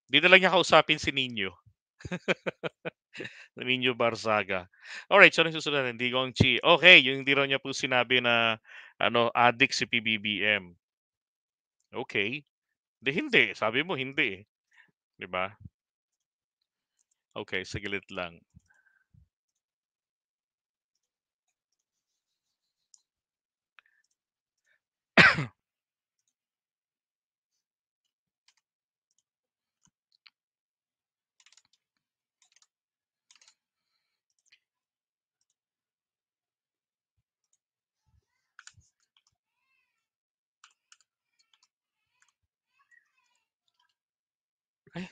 Di na lang niya kausapin si Nino. Nino Barzaga. Alright, so anong susunod natin? Digong Chi. Okay, yung hindi raw niya po sinabi na addict si PBBM. Okay. Hindi. Sabi mo hindi eh. 'Di ba? Okay, saglit lang. Ay,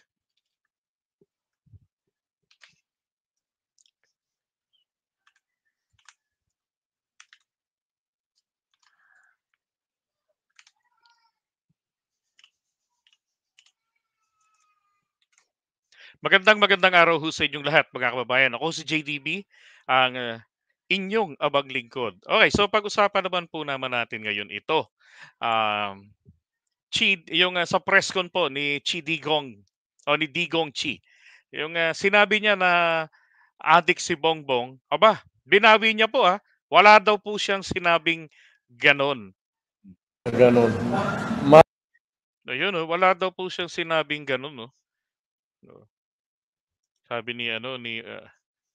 magandang araw ho sa inyong lahat, mga kababayan. Ako si JDB, ang inyong abang lingkod. Okay, so pag-usapan naman po naman natin ngayon ito. Um, yung sa press con po ni Chi Digong o ni Digong Chi. Yung sinabi niya na addict si Bongbong, aba, binawi niya po Wala daw po siyang sinabing ganon. Ganon. Ayun, wala daw po siyang sinabing ganon, no. Sabi ni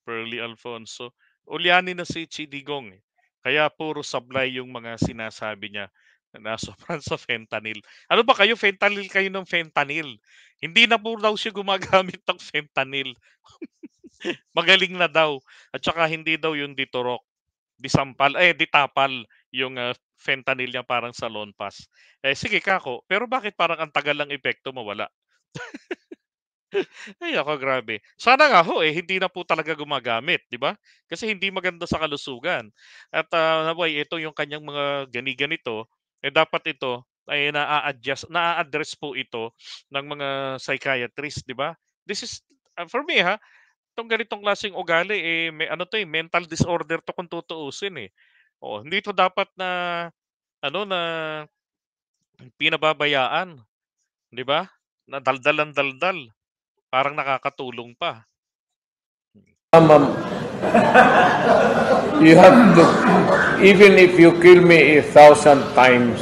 Pearly Alfonso, ulyanin na si Chi Digong eh. Kaya puro sablay yung mga sinasabi niya na nasobrahan sa fentanyl. Ano ba kayo? Fentanyl kayo ng fentanyl. Hindi na po daw siya gumagamit ng fentanyl. Magaling na daw. At saka hindi daw yung diturok. Ditapal yung fentanyl niya parang sa Lonpas. Sige kako, pero bakit parang ang tagal lang epekto mawala? Ay ako grabe. Sana nga ho, hindi na po talaga gumagamit, 'di ba? Kasi hindi maganda sa kalusugan. At naway ito yung kanyang mga gani-ganito, dapat ito ay naa-address po ito ng mga psychiatrist, 'di ba? This is for me itong ganitong klaseng ugali may mental disorder to kung tutuusin eh. Oh, hindi to dapat na na pinababayaan, 'di ba? Na daldalan daldal, parang nakakatulong pa. You have to, even if you kill me 1,000 times,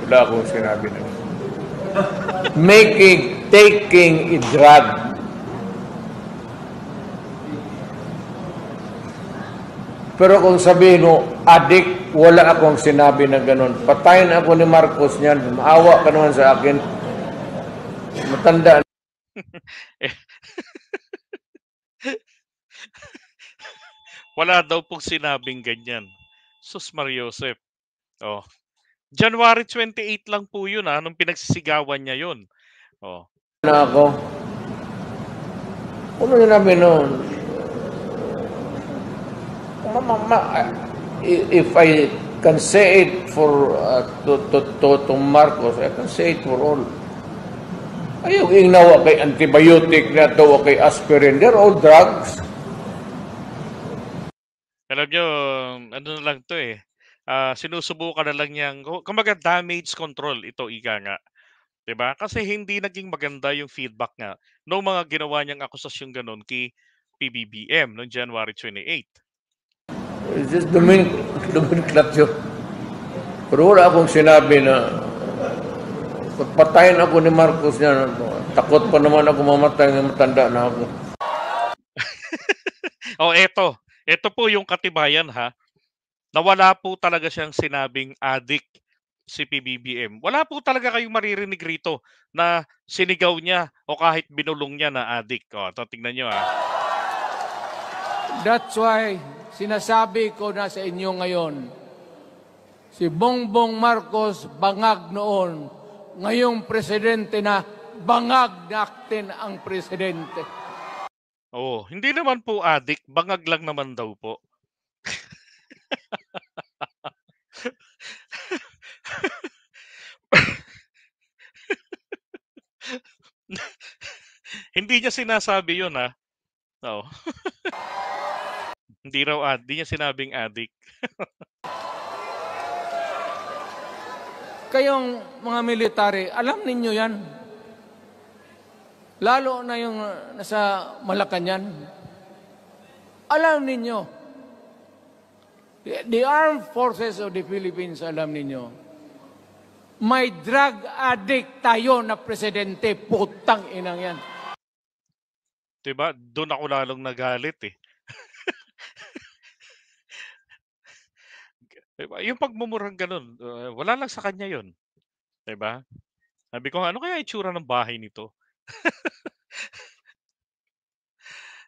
wala akong sinabi na. Taking a drug. Pero kung sabihin mo, addict, wala akong sinabi na ganun. Patayin ako ni Marcos niyan. Maawa ka naman sa akin. Matanda. Wala daw pong sinabing ganyan. Sus Mariosep. Oh. January 28 lang po yun nung pinagsisigawan niya yun. Oh. Na ako. Ano sinabi noon? If I can say it for to Marcos, I can say it for all. Ayaw ingnawa kay antibiotic na to o kay aspirin. They're all drugs. Alam nyo, ano na lang to sinusubukan na lang niyang, kumbaga damage control ito, ika nga. 'Di ba? Kasi hindi naging maganda yung feedback nga nung mga ginawa niyang akusasyon ganun kay PBBM noong January 28. It's just nomenclature. Pero wala akong sinabi na patayin ako ni Marcos niya. Takot pa naman ako mamatay ng matanda na ako. Eto. Ito po yung katibayan na wala po talaga siyang sinabing addict si PBBM. Wala po talaga kayong maririnig rito na sinigaw niya o kahit binulong niya na addict. Ito tingnan niyo That's why sinasabi ko na sa inyo ngayon, si Bongbong Marcos bangag noon, ngayong presidente na bangag natin ang presidente. Hindi naman po addict, bangag lang naman daw po. Hindi niya sinasabi yun Oo. Hindi niya sinabing addict. Kayong mga military, alam ninyo yan. lalo na yung nasa Malacanang. Alam ninyo, the Armed Forces of the Philippines, alam ninyo, may drug addict tayo na presidente, putang inang yan. Diba? Doon ako lalong nagalit eh. Diba? Yung pagmumurang ganun, wala lang sa kanya yun. Diba? Sabi ko, ano kaya itsura ng bahay nito?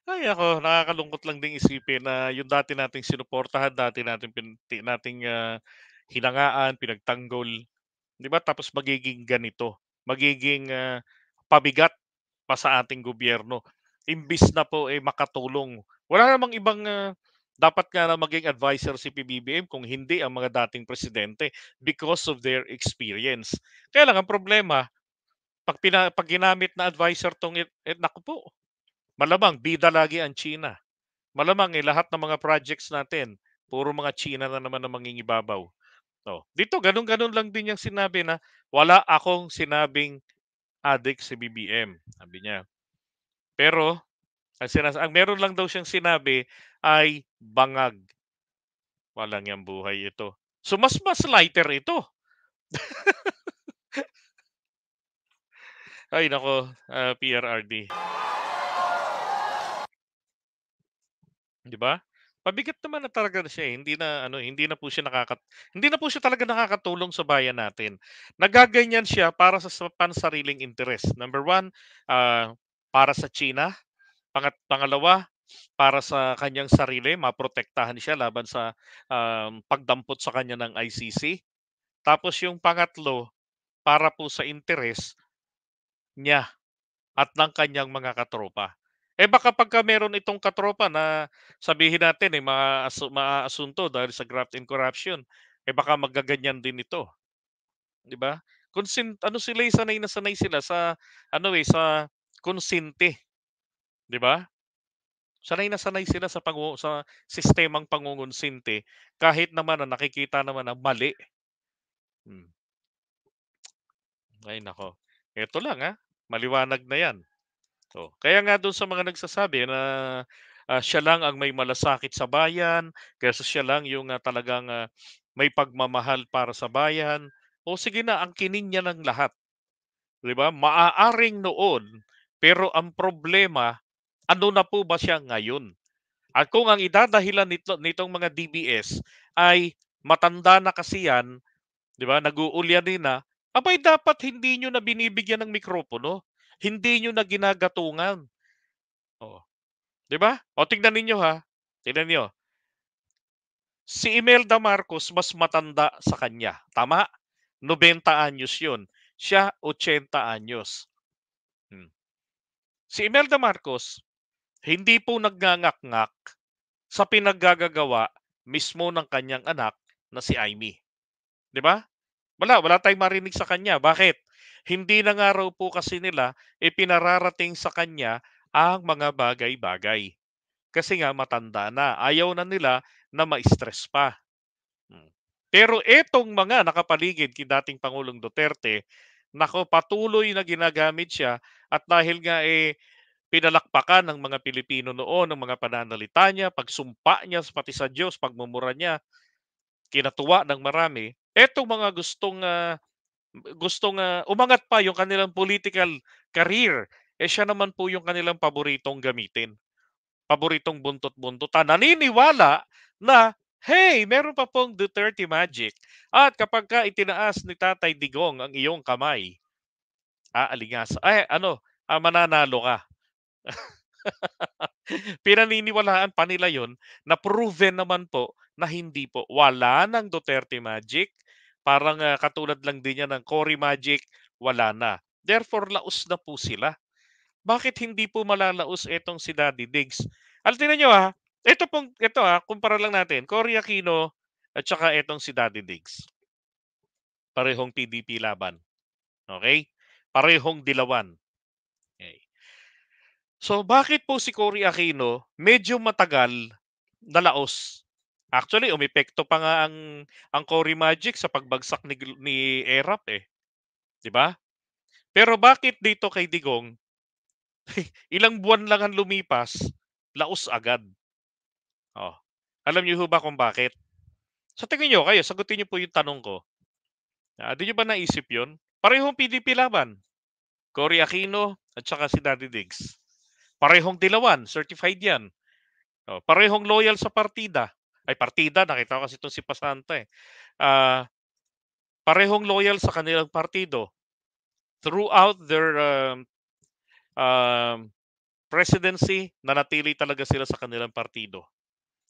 Ay ako, nakakalungkot lang ding isipin na yung dati nating sinuportahan, dati nating hinangaan, pinagtanggol, 'di ba? Tapos magiging ganito, magiging pabigat pa sa ating gobyerno. Imbis na po makatulong. Wala namang ibang dapat nga na maging advisor si PBBM kung hindi ang mga dating presidente because of their experience. Kaya lang ang problema, pag ginamit na advisor tong naku po, malamang bida lagi ang China. Malamang lahat ng mga projects natin, puro mga China na naman ang mangingibabaw. Oh, dito ganun-ganun lang din yung sinabi na wala akong sinabing adik si BBM, sabi niya. Pero ang meron lang daw siyang sinabi ay bangag. Walang yang buhay ito. So mas lighter ito. Ay nako, PRRD. 'Di ba? Pabigat naman na talaga na siya, hindi na po siya talaga nakakatulong sa bayan natin. Nagaganyan siya para sa pansariling interes. Number one, para sa China. Pangalawa, para sa kanyang sarili, maprotektahan siya laban sa pagdampot sa kanya ng ICC. Tapos yung pangatlo, para po sa interes niya at ng kanyang mga katropa. Baka pagka meron itong katropa na sabihin natin maasunto dahil sa graft and corruption, baka magaganyan din ito, 'di ba? Ano sila, sanay na sanay sila sa sa konsinte, 'di ba? Sanay na sanay sila sa sistemang pangungonsinte kahit naman na nakikita naman na mali. Hmm. Ay nako. Ito lang maliwanag na 'yan. Kaya nga do'n sa mga nagsasabi na siya lang ang may malasakit sa bayan, kaysa siya lang yung talagang may pagmamahal para sa bayan. O sige na, angkinin niya ng lahat, 'di ba? Maaaring noon, pero ang problema, ano na po ba siya ngayon? At kung ang idadahilan nitong mga DBS ay matanda na kasi yan, 'di ba? Nag-uulyanin na, abay dapat hindi niyo na binibigyan ng mikropono, hindi niyo na ginagatungan. Oh. 'Di ba? O tingnan ninyo tingnan niyo. Si Imelda Marcos mas matanda sa kanya, tama? 90 anyos 'yun. Siya 80 anyos. Hmm. Si Imelda Marcos hindi po nagnganganak sa pinaggagawa mismo ng kanyang anak na si Amy. 'Di ba? Wala tayong marinig sa kanya. Bakit? Hindi na nga raw po kasi nila ipinararating sa kanya ang mga bagay-bagay. Kasi nga matanda na. Ayaw na nila na ma-stress pa. Hmm. Pero etong mga nakapaligid kay dating Pangulong Duterte, nako, patuloy na ginagamit siya at dahil nga pinalakpakan ng mga Pilipino noon ng mga pananalita niya, pagsumpa niya pati sa Diyos, pagmumura niya, kinatuwa ng marami. Etong mga gustong umangat pa yung kanilang political career, siya naman po yung kanilang paboritong gamitin. Paboritong buntot-buntutan. Naniniwala na, hey, meron pa pong Duterte Magic. At kapag ka itinaas ni Tatay Digong ang iyong kamay, mananalo ka. Pinaniniwalaan pa nila yon na proven naman po na hindi po. Wala ng Duterte Magic. Parang katulad lang din yan ng Cory Magic, wala na. Therefore, laos na po sila. Bakit hindi po malalaos etong si Daddy Diggs? Tingnan nyo kumpara lang natin, Cory Aquino at saka etong si Daddy Diggs. Parehong PDP laban. Okay? Parehong dilawan. Okay. So bakit po si Cory Aquino medyo matagal nalaos? Actually, umepekto pa nga ang Cory Magic sa pagbagsak ni Erap 'di ba? Pero bakit dito kay Digong Ilang buwan lang ang lumipas, laos agad. Oh. Alam niyo ho ba kung bakit? Sa tingin niyo, kayo, sagutin niyo po yung tanong ko. Di niyo ba naisip yun? Parehong PDP laban. Cory Aquino at saka si Daddy Diggs. Parehong dilawan, certified yan. Parehong loyal sa partida. Ay, partida, nakita ko kasi itong si Pasanta eh. Parehong loyal sa kanilang partido. Throughout their presidency, nanatili talaga sila sa kanilang partido.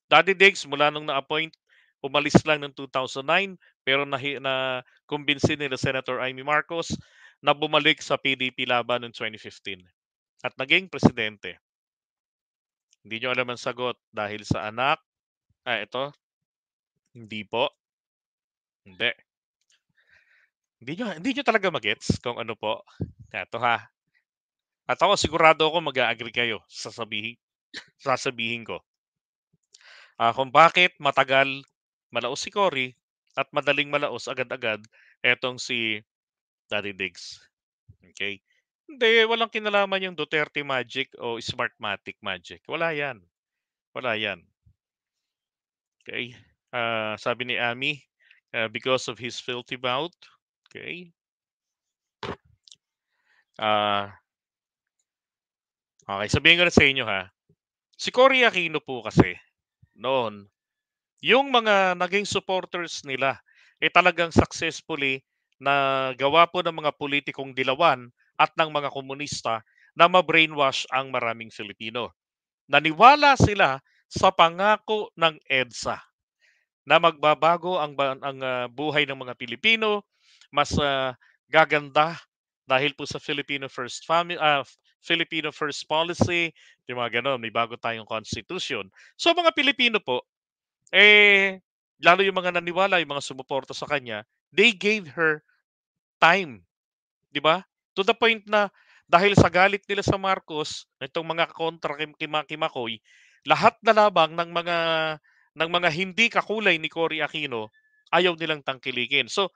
Daddy Diggs, mula nung na-appoint, umalis lang ng 2009, pero na-kumbinsin nila Senator Amy Marcos na bumalik sa PDP laban noong 2015 at naging presidente. Hindi nyo alam ang sagot dahil sa anak. Ito. Hindi po. Hindi. Hindi nyo talaga magets kung ano po. Ito ha. At ako sigurado ako mag-a-agree kayo sa sasabihin ko. Kung bakit matagal malaos si Cory at madaling malaos agad-agad etong si Daddy Diggs. Okay? Hindi, walang kinalaman yung Duterte magic o Smartmatic magic. Wala yan. Wala yan. Okay? Sabi ni Ami, because of his filthy mouth. Okay? Okay, sabihin ko na sa inyo ha. Si Cory Aquino po kasi, noon, yung mga naging supporters nila, talagang successfully na gawa po ng mga politikong dilawan at ng mga komunista na ma-brainwash ang maraming Filipino. Naniwala sila sa pangako ng EDSA na magbabago ang buhay ng mga Pilipino, mas gaganda dahil po sa Filipino First Policy, yung mga ganon, may bago tayong constitution. So mga Pilipino po, lalo yung mga naniwala, yung mga sumuporta sa kanya, they gave her time, di ba? To the point na dahil sa galit nila sa Marcos, itong mga kontra Kimakoy, lahat na labang ng mga hindi kakulay ni Cory Aquino, ayaw nilang tangkilikin. So,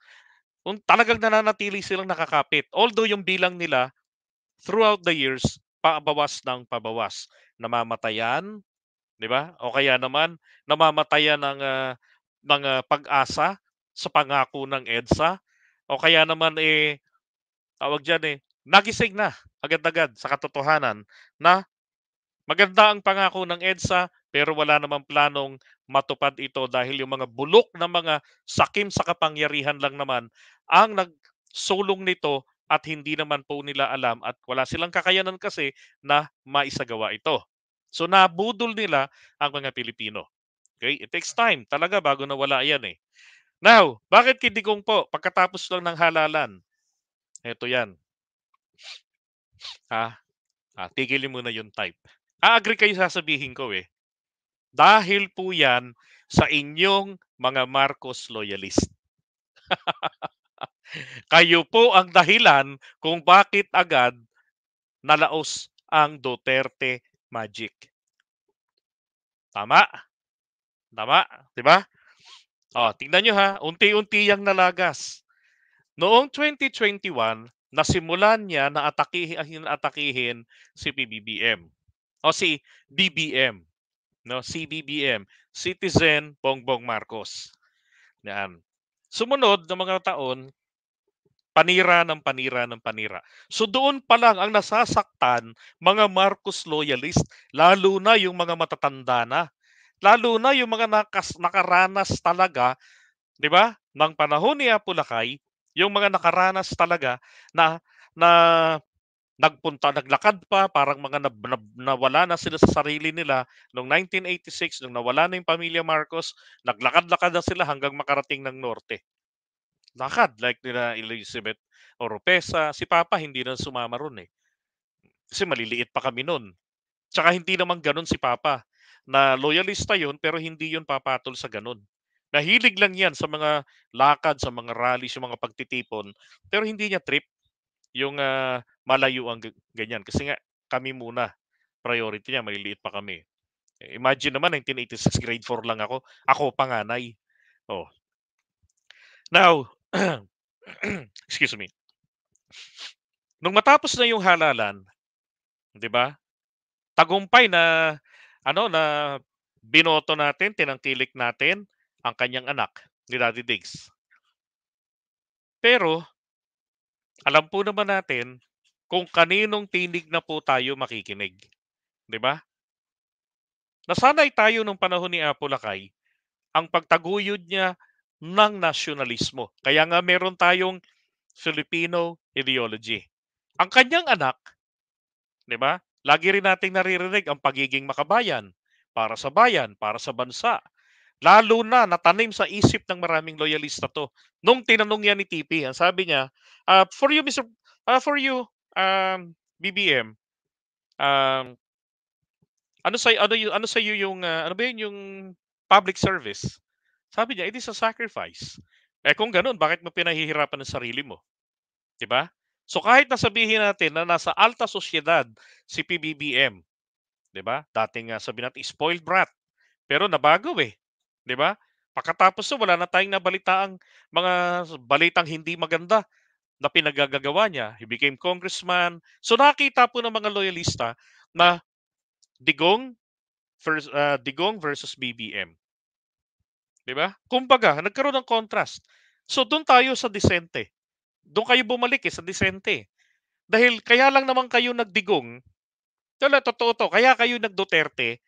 talagang nananatili silang nakakapit. Although yung bilang nila throughout the years, pabawas ng pabawas. Namamatayan, di ba? O kaya naman, namamatayan ng pag-asa sa pangako ng EDSA. O kaya naman, tawag dyan nagising na agad-agad sa katotohanan na maganda ang pangako ng EDSA pero wala namang planong matupad ito dahil yung mga bulok na mga sakim sa kapangyarihan lang naman ang nagsulong nito at hindi naman po nila alam at wala silang kakayanan kasi na maisagawa ito. So nabudol nila ang mga Pilipino. Okay? It takes time talaga bago nawala yan eh. Now, bakit Kidigong po? Pagkatapos lang ng halalan. Ito yan. Tigilin muna yung type. Agree kayo sasabihin ko eh. Dahil po yan sa inyong mga Marcos loyalist. Kayo po ang dahilan kung bakit agad nalaos ang Duterte magic. Tama? Tama? Diba? Tingnan nyo ha, unti-unti yang nalagas. Noong 2021, nasimulan niya na atakihin si PBBM. O si BBM. No, CBBM, Citizen Bongbong Marcos. Yan. Sumunod na mga taon, panira ng panira ng panira. So doon pa lang ang nasasaktan mga Marcos loyalist, lalo na yung mga matatanda na. Lalo na yung mga nakaranas talaga, 'di ba? Ng panahon ni Apulacay, yung mga nakaranas talaga na naglakad pa, parang mga nawala na sila sa sarili nila. Noong 1986, nung nawala na yung pamilya Marcos, naglakad-lakad na sila hanggang makarating ng norte. Lakad, like nila Elizabeth Oropesa. Si Papa hindi na sumama ron eh. Kasi maliliit pa kami noon. Tsaka hindi naman ganun si Papa. Na loyalista yun, pero hindi yun papatol sa ganun. Nahilig lang yan sa mga lakad, sa mga rallies, yung mga pagtitipon. Pero hindi niya trip yung malayo ang ganyan. Kasi nga, kami muna. Priority niya, maliliit pa kami. Imagine naman, 1986, grade 4 lang ako. Ako panganay. Oh. Now, excuse me. Nung matapos na yung halalan, 'di ba? Tagumpay na na binoto natin, tinangkilik natin ang kanyang anak, ni Daddy Diggs. Pero alam po naman natin kung kaninong tinig na po tayo makikinig, 'di ba? Nasanay tayo nung panahon ni Apo Lakay ang pagtaguyod niya ng nasyonalismo. Kaya nga meron tayong Filipino ideology. Ang kanyang anak, 'di ba? Lagi rin nating naririnig ang pagiging makabayan para sa bansa. Lalo na natanim sa isip ng maraming loyalista 'to. Nung tinanong niya ni TP, ang sabi niya, for you Mr. For you BBM, um, ano sa yung ano ba yun yung public service? Sabi niya, it is a sacrifice. Eh kung gano'n, bakit mo pinahihirapan ang sarili mo? 'Di ba? So kahit na sabihin natin na nasa alta sosyedad si PBBM, 'di ba? Dating sabi natin spoiled brat, pero nabago eh, 'di ba? Pagkatapos nun, wala na tayong nabalitaang mga balitang hindi maganda na pinagagagawa niya. He became congressman. So nakita po ng mga loyalista na Digong Digong versus BBM, 'di ba? Kumbaga, nagkaroon ng contrast. So doon tayo sa disente. Doon kayo bumalik sa disente. Dahil kaya lang naman kayo nagdigong, totoo to, kaya kayo nag-Duterte,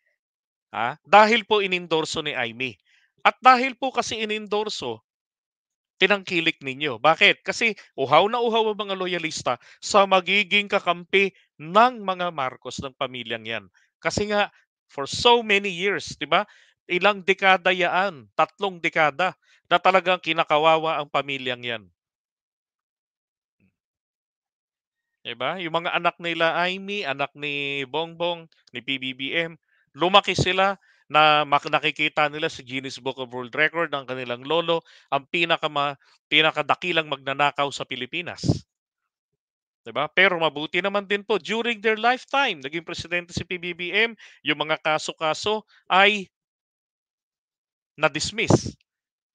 dahil po inendorso ni Aimee. At dahil po kasi inendorso, tinangkilik ninyo. Bakit? Kasi uhaw na uhaw ang mga loyalista sa magiging kakampi ng mga Marcos ng pamilyang yan. Kasi nga, for so many years, di ba? Ilang dekada yaan, 3 dekada, na talagang kinakawawa ang pamilyang yan. Diba? Yung mga anak nila Aimee, anak ni Bongbong, ni PBBM, lumaki sila na nakikita nila sa Guinness Book of World Record ng kanilang lolo, ang pinakadakilang magnanakaw sa Pilipinas. 'Di ba? Pero mabuti naman din po during their lifetime, naging presidente si PBBM, yung mga kaso-kaso ay na-dismiss.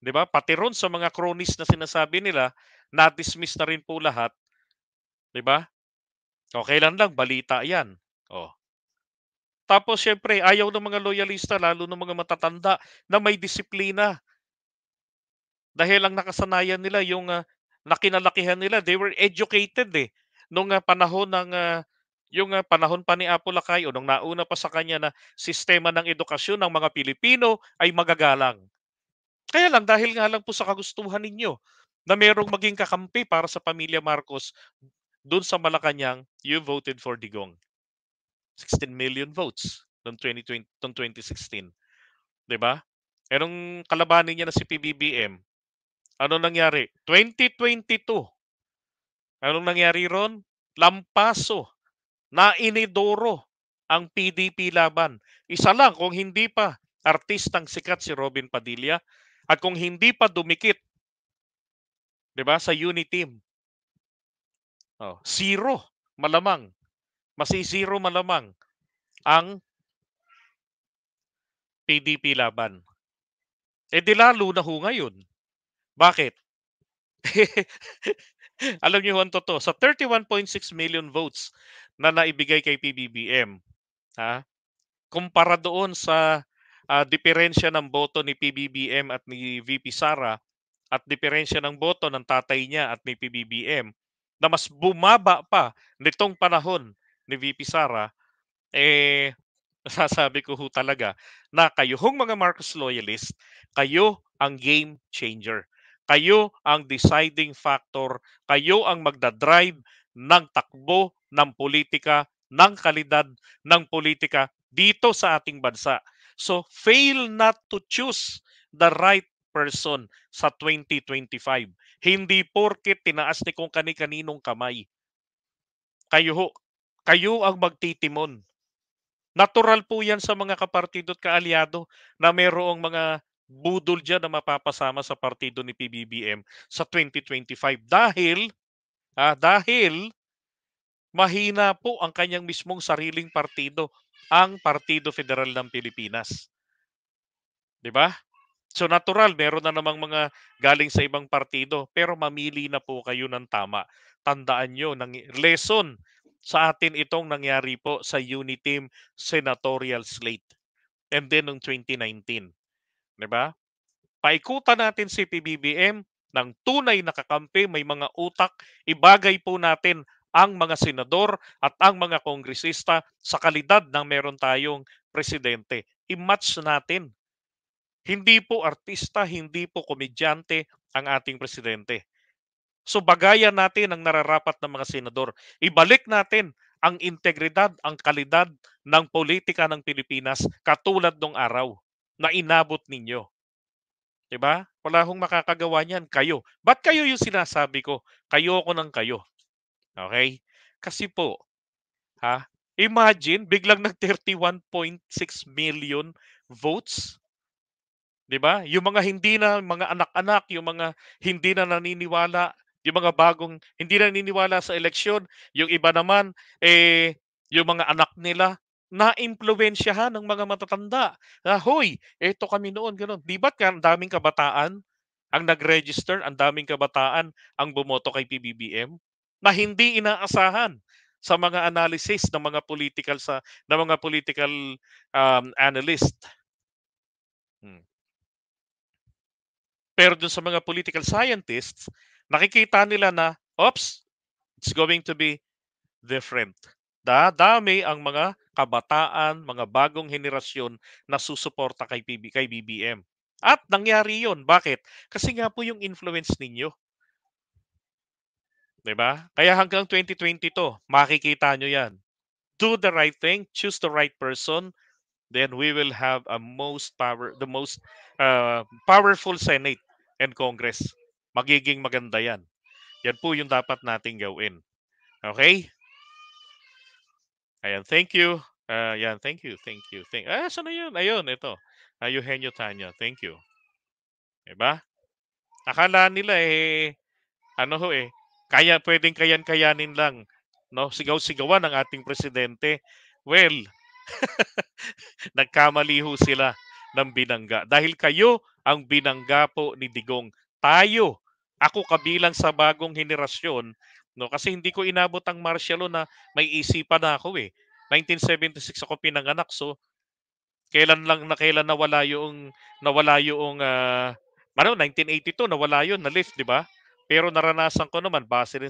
'Di ba? Pati ron sa mga cronies na sinasabi nila, na-dismiss na rin po lahat, 'di ba? O kailan lang balita 'yan. Oh. Tapos siyempre ayaw ng mga loyalista lalo ng mga matatanda na may disiplina. Dahil ang nakasanayan nila yung na nila, they were educated nung panahon ng yung panahon pa ni Apo Lakay o nung nauna pa sa kanya na sistema ng edukasyon ng mga Pilipino ay magagalang. Kaya lang dahil nga lang po sa kagustuhan ninyo na merong maging kakampi para sa pamilya Marcos doon sa Malacanang, you voted for Digong. 16 million votes noong 2016, 'di ba? Eh nung kalabanin niya na si PBBM, ano nangyari? 2022, anong nangyari ron? Lampaso, nainidoro ang PDP laban. Isa lang kung hindi pa artistang sikat si Robin Padilla at kung hindi pa dumikit, 'di ba, sa Uniteam. Oh, zero malamang. Masi-zero malamang ang PDP laban. Eh di lalo na ho ngayon. Bakit? Alam niyo ang totoo, sa 31.6 million votes na naibigay kay PBBM, ha? Kumpara doon sa diferensya ng boto ni PBBM at ni VP Sara at diferensya ng boto ng tatay niya at ni PBBM na mas bumaba pa nitong panahon ni VP Sara, eh masasabi ko ho talaga na kayo hong mga Marcos loyalist, kayo ang game changer. Kayo ang deciding factor, kayo ang magdadrive ng takbo ng politika, ng kalidad ng politika dito sa ating bansa. So fail not to choose the right person sa 2025. Hindi porket tinaas ni kung kani-kaninong kamay. Kayo ang magtitimon. Natural po yan sa mga kapartido at kaalyado na mayroong mga budol dyan na mapapasama sa partido ni PBBM sa 2025 dahil mahina po ang kanyang mismong sariling partido, ang Partido Federal ng Pilipinas. 'Di ba? So natural, meron na namang mga galing sa ibang partido, pero mamili na po kayo ng tama. Tandaan nyo, ng lesson Sa atin itong nangyari po sa Uniteam senatorial slate. And then noong 2019, 'di ba? Paikutan natin si PBBM ng tunay na kakampi, may mga utak, ibagay po natin ang mga senador at ang mga kongresista sa kalidad ng meron tayong presidente. I-match natin. Hindi po artista, hindi po komedyante ang ating presidente. So bagayan natin ang nararapat ng mga senador. Ibalik natin ang integridad, ang kalidad ng politika ng Pilipinas katulad nung araw na inabot ninyo. 'Di ba? Wala hong makakagawa niyan, kayo. Ba't kayo yung sinasabi ko? Kayo ko ng kayo. Okay? Kasi po, imagine biglang nag 31.6 million votes. 'Di ba? Yung mga hindi na mga anak-anak, yung mga hindi na naniniwala, yung mga bagong hindi na naniniwala sa eleksyon, yung iba naman yung mga anak nila naimpluwensyahan ng mga matatanda. Hoy, eto kami noon gano'n. 'Di ba't ang daming kabataan ang nag-register, ang daming kabataan ang bumoto kay PBBM na hindi inaasahan sa mga analysis ng mga political analyst. Hmm. Pero dun sa mga political scientists, nakikita nila na, oops, it's going to be different. Dadami ang mga kabataan, mga bagong henerasyon na susuporta kay BBM. At nangyari yun. Bakit? Kasi nga po yung influence ninyo. 'Di ba? Kaya hanggang 2022, makikita nyo yan. Do the right thing, choose the right person, then we will have the most powerful Senate and Congress. Magiging maganda yan. Yan po yung dapat nating gawin. Okay? Ayan, thank you. Yan, thank you. Saan na yun? Ayun, ito. Eugenio Tanya, thank you. Diba? Akala nila pwedeng kayanin lang. No? Sigaw-sigawan ng ating presidente. Well, nagkamali ho sila ng binangga. Dahil kayo ang binangga po ni Digong. Ako kabilang sa bagong henerasyon, no? Kasi hindi ko inabot ang martial law na may isipan na ako 1976 ako pinanganak, so kailan nawala yung 1982 nawala yun na lift, di ba? Pero naranasan ko naman base rin